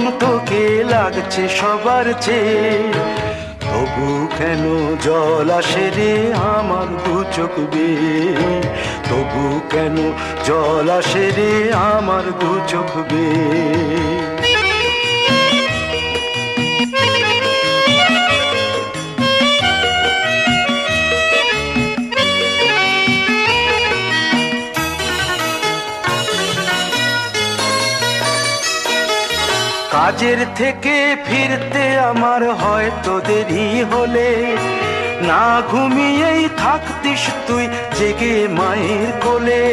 মন তোকে লাগছে সবার চেয়ে, তবু কেন জল আসে রে আমার দু চোখ বেয়ে, তবু কেন জল আসে রে আমার দু চোখ বেয়ে। কাজের থেকে ফিরতে আমার হয়তো দেরি হলে, না ঘুমিয়েই থাকতিস তুই জেগে মায়ের কোলে।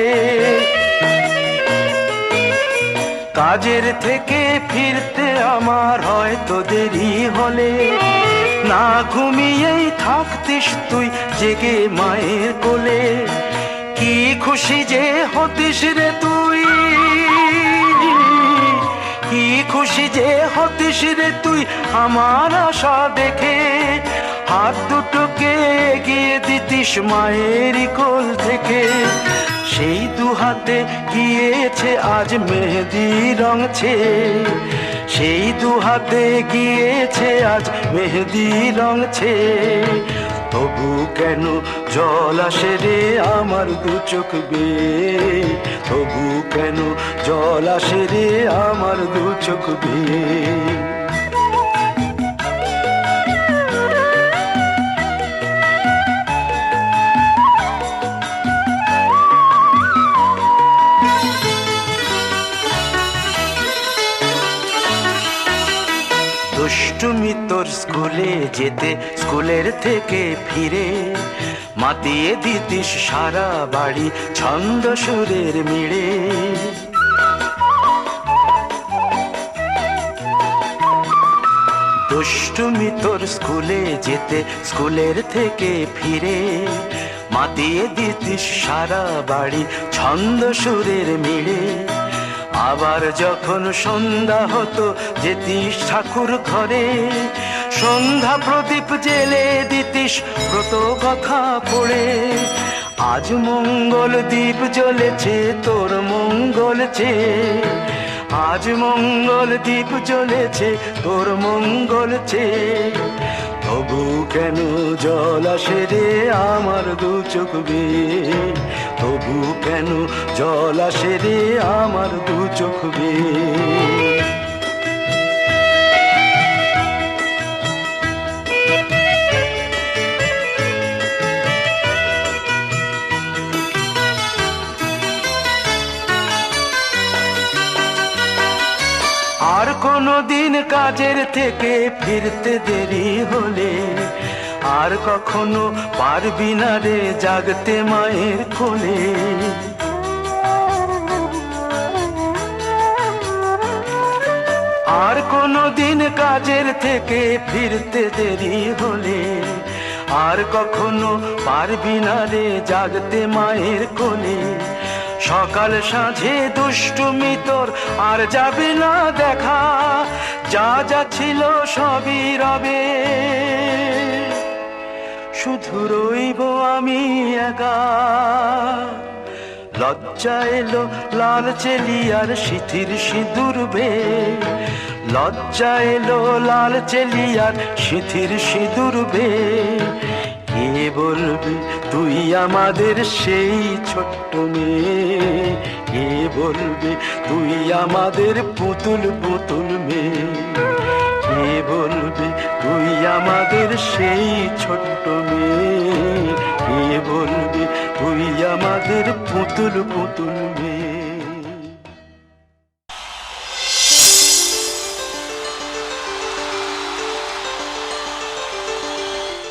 কাজের থেকে ফিরতে আমার হয়তো দেরি হলে, না ঘুমিয়েই থাকতিস তুই জেগে মায়ের কোলে। কি খুশি যে হতিস রে তুই, কি খুশি যে হতিস রে তুই আমার আশা দেখে, হাত দুটোকে এগিয়ে দিতিস মায়ের কোল থেকে। সেই দু হাতে গিয়েছে আজ মেহেদি রং ছেয়ে, সেই দু হাতে গিয়েছে আজ মেহেদি রং ছেয়ে, তবু কেন জল আসে রে আমার দু চোখ বেয়ে, তবু কেন জল আসে রে আমার দু চোখ বেয়ে। দুষ্টুমি তোর স্কুলে যেতে, স্কুলের থেকে ফিরে মাতিয়ে দিতিস সারা বাড়ি ছন্দ সুরের মিড়ে। দুষ্টুমি তোর স্কুলে যেতে, স্কুলের থেকে ফিরে মাতিয়ে দিতিস সারা বাড়ি ছন্দ সুরের মিড়ে। আবার যখন সন্ধ্যা হতো যেতিস ঠাকুর ঘরে, সন্ধ্যা প্রদীপ জেলে দিতিস ব্রত কথা পড়ে। আজ মঙ্গল দ্বীপ জ্বলেছে তোর মঙ্গল চেয়ে, আজ মঙ্গল দ্বীপ জ্বলেছে তোর মঙ্গল চেয়ে, তবু কেন জল আসে রে আমার দু চোখ বেয়ে, তবু কেন জল আসে রে আমার দু চোখ বেয়ে। আর কোনো দিন কাজের থেকে ফিরতে দেরি হলে, আর কখনো পারবি না রে জাগতে মায়ের কোলে। আর কোনো দিন কাজের থেকে ফিরতে দেরি হলে, আর কখনো পারবি না রে জাগতে মায়ের কোলে। সকাল সাঁঝে দুষ্টুমি তোর আর যাবে না দেখা, যা যা ছিল সবই রবে, শুধু রইব আমি একা। লজ্জা এলো লাল চেলিয়ার সিথির সিঁদুর বেয়ে, লজ্জা এলো লাল চেলিয়ার সিথির সিঁদুর বেয়ে। কে বলবে তুই আমাদের সেই ছোট্ট মেয়ে, কে বলবে তুই আমাদের পুতুল পুতুল মেয়ে, কে বলবে তুই আমাদের সেই ছোট্ট মেয়ে, কে বলবে তুই আমাদের পুতুল পুতুল মেয়ে।